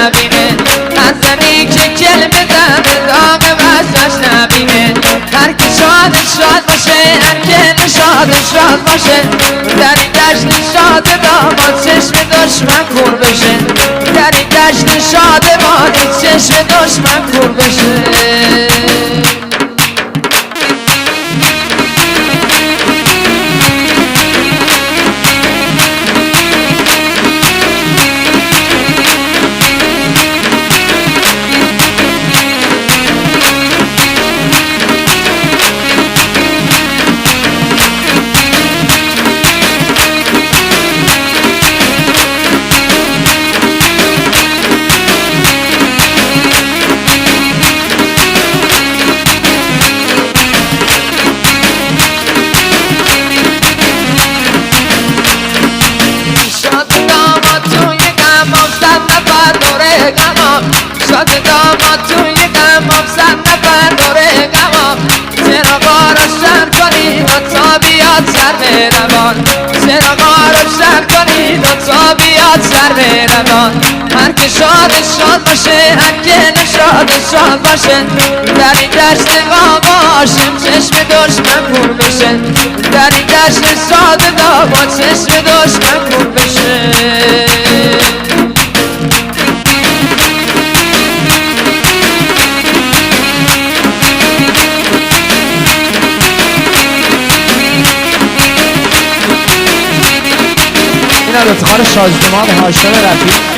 نبینه از زنی که کلمه دم داغ واسش نبینه هر که شاد شاد باشه هر که نشاد شاد باشه در این جشن شاد داماد چشم دشمن کور بشه در این جشن شاد مادی چشم دشمن کور بشه شاد داماد توی غمام صد نفر داره غمام چراغا روشن کنید و تا بیاد سر مهربان چراغا روشن کنید و تا بیاد سر مهربان هر که شاد شاد باشه هر که نشاد شاد باشه در این جشن آقاشم چشم دشمن کور بشه در این جشن شاد داماد چشم دشمن کور بشه این از افتخار شازدمان هاشم رفیق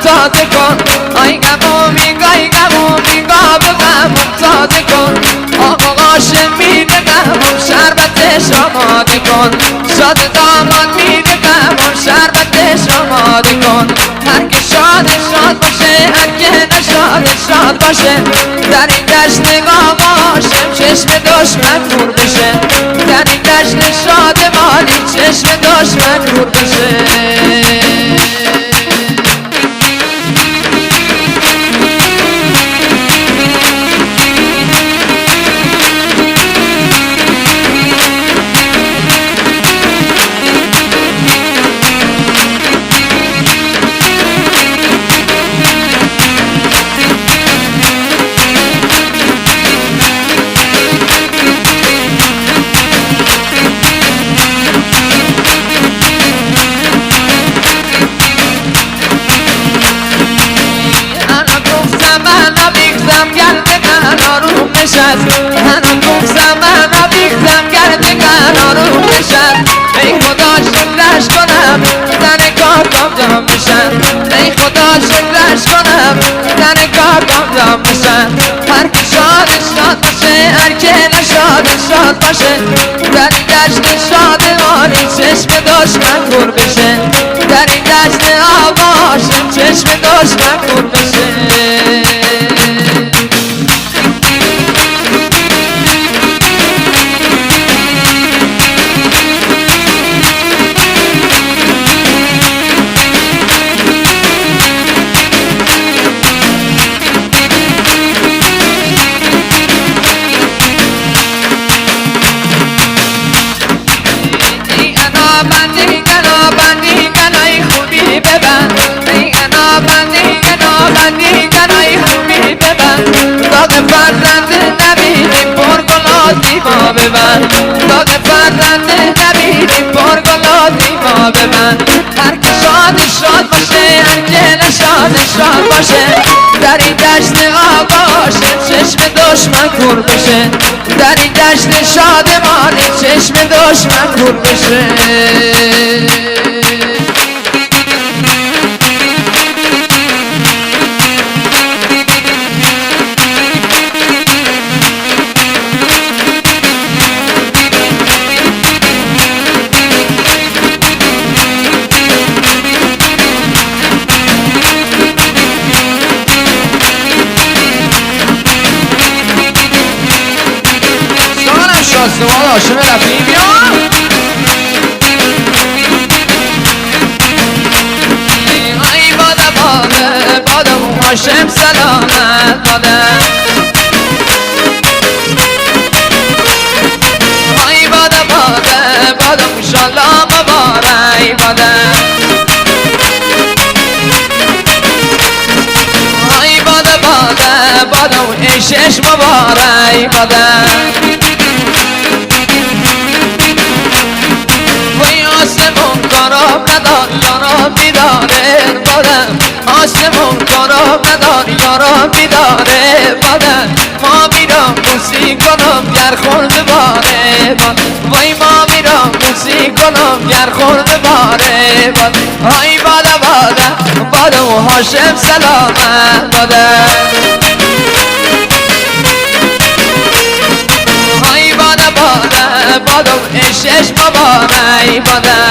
تازه کن آی گمومی گای گمومی گا به غمم تازه کن آقا قاشم میده غمم شربتش آماده کن شاد داماد میده غمم شربتش آماده کن هر که شاد شاد باشه هر که نشاد شاد باشه در این جشن آقاشم چشم دشمن کور بشه در این جشن شاد مالی چشم دشمن کور بشه هنو گفتم من بیختم گرد قرارم بشن ای خدا شکرش کنم زن کارکام جام بشن ای خدا شکرش کنم زن کارکام جام بشن هر که شاد شاد باشه هر که نشاد شاد باشه در این جشن شاد مالی چشم دشمن کور بشه در این جشن آقاشم چشم دشمن کور بشه ببن داغ فرزند نبینی پرگلازی ما ببن هر که شاد شاد باشه هر که نشاد شاد باشه در این جشن آقاشم چشم دشمن کور بشه در این جشن شاد مالی چشم دشمن کور بشه شازدمان هاشم رفیعی بیا. ای باده باده باده هاشم سلامت باده. ای باده باده باده انشالله مبارک باده. ای باده باده باده و عشقش مبارک باده. وی آسمون کارم ندار یارم بیداره باده. آسمون کارم ندار یارم بیداره باده. ما میرم موسی کنم گر خورد باره باده. وی ما میرم موسی کنم گر خورد باره باده. ای باده باده باده و هاشم سلامت باده. ای باده باده باده و عشقش مبارک باده.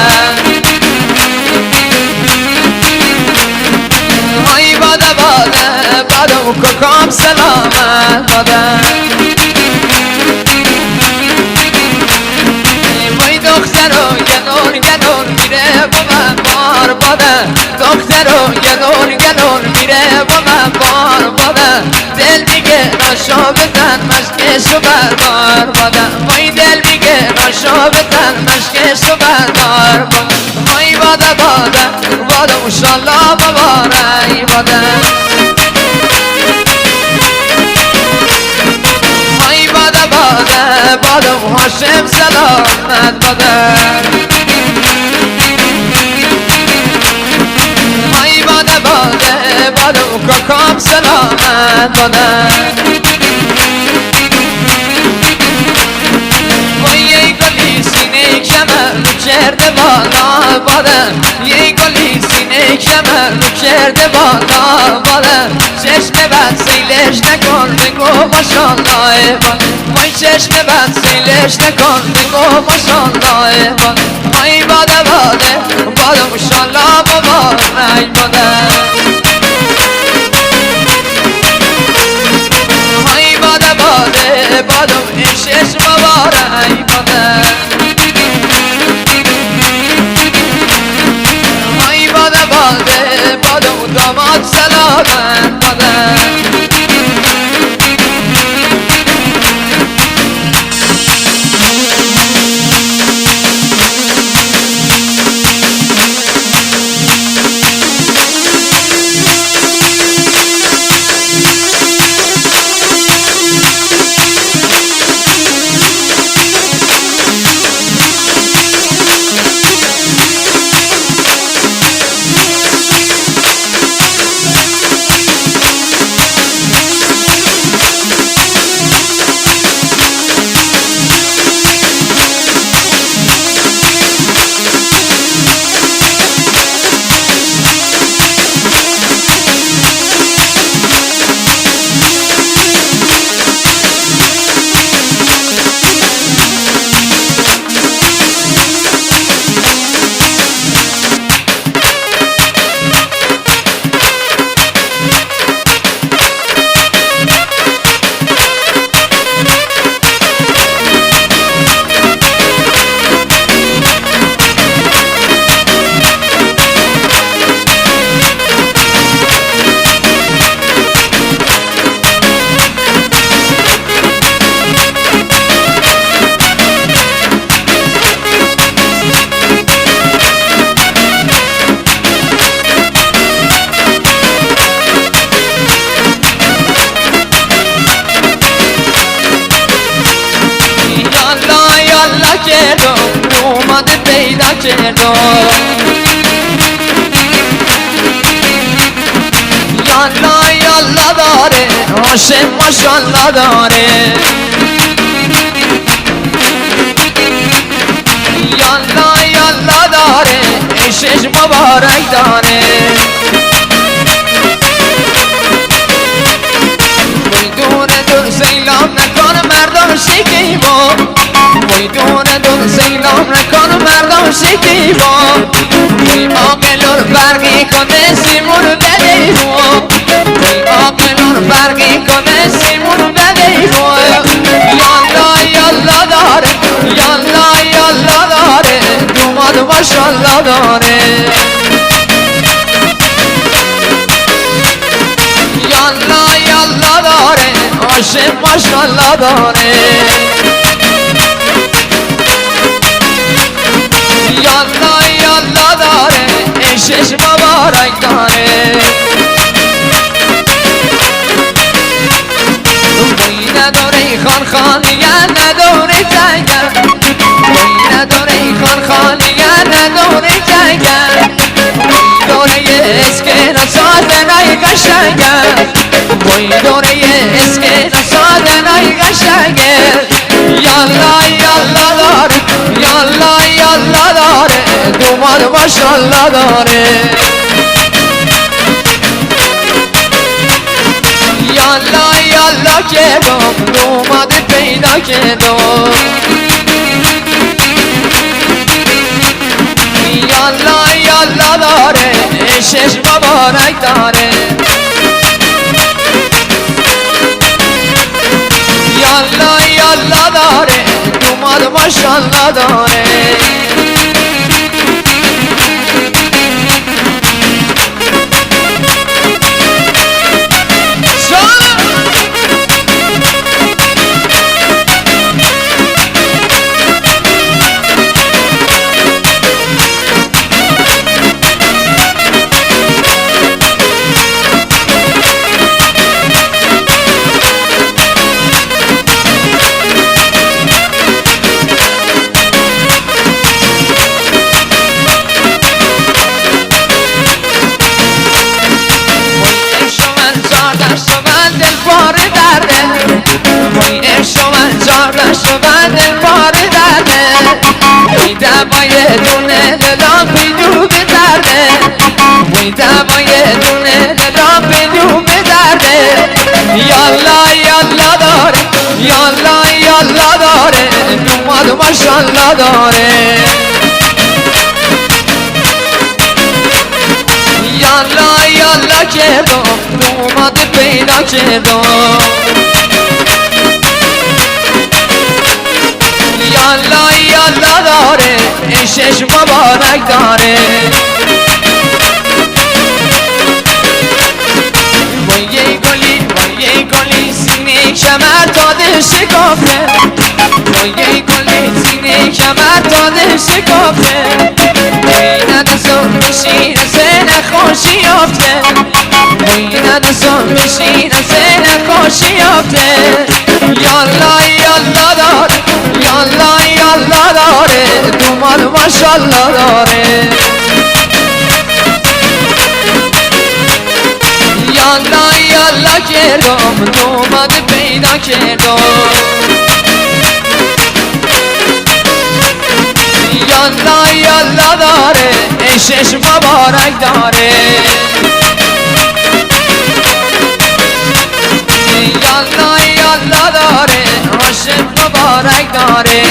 ای باده باده باده و ککام سلامت باده. وای دخترو گلون گلون میره با من بار باده. دخترو گلون گلون میره با من بار باده. دل میگه ناشا بزن مشکشو بردار باده. وای دل میگه ناشا بزن مشکشو بردار باده. وای باده باده باده انشالله مبارک باده. ای باده باده باده و هاشم سلامت باده. ای باده باده باده و کاکام سلامت باده. وای یه گلی سینه کمر رو کرده بالا باده. یه گلی سینه کمر رو کرده بالا باده. چشم بد سیلش نکن بگو ماشالله باده. وای چشم بد سیلش نکن بگو ماشالله باده. ای باده باده باده ماشالله مبارک باده. ای باده باده باده عشقش مبارک باده. ای باده باده باده و داماد سلامت باده. کردم اومده پیدا کردم. یالا یالا داره هاشم ماشالله داره. یالا یالا داره عشقش مبارک داره. دور دور سیلاب نکن مردم شکیبا. وی دور دور سیلاب نکن مردم شکیبا. وی آقلور برگی کنه سیمون بده بو. وی آقلور برگی کنه سیمون بده بو. یالا یالا داره ماشالله داره یالا یالا داره عاشق ماشالله داره یالا یالا داره عشقش مبارک داره بوی نداره خان خان دیگر نداره جنگر بوی نداره خان خان دیگر نداره جنگر بوی داره یه اسکن ساده نای قشنگر بوی داره یه اسکن ساده نای قشنگر یالا یالا داره یالا یالا داره دوماد ماشالله داره یالا یالا کردم دوماد پیدا کردم یالا یالا داره عشقش مبارک داره یالا یالا داره دوماد ماشالله داره دوای دونه دلم بدو بدرده وی دوای دونه دلم بدو بدرده یالا یالا داره یالا یالا داره دوماد ماشالله داره یالا یالا کردم دوماد پیدا کردم یالا یالا داره عشقش مبارک داره وای گلی سینه کمر داده شکافه وای گلی سینه کمر داده شکافه وای ندستم بشین سن خوشی یافته وای ندستم بشین سن خوشی یافته یالا یالا داره یالا یالا داره دوماد ماشالله داره یالا یالا کردم دوماد پیدا کردم یالا یالا داره عشقش مبارک داره یالا یالا داره عاشق مبارک داره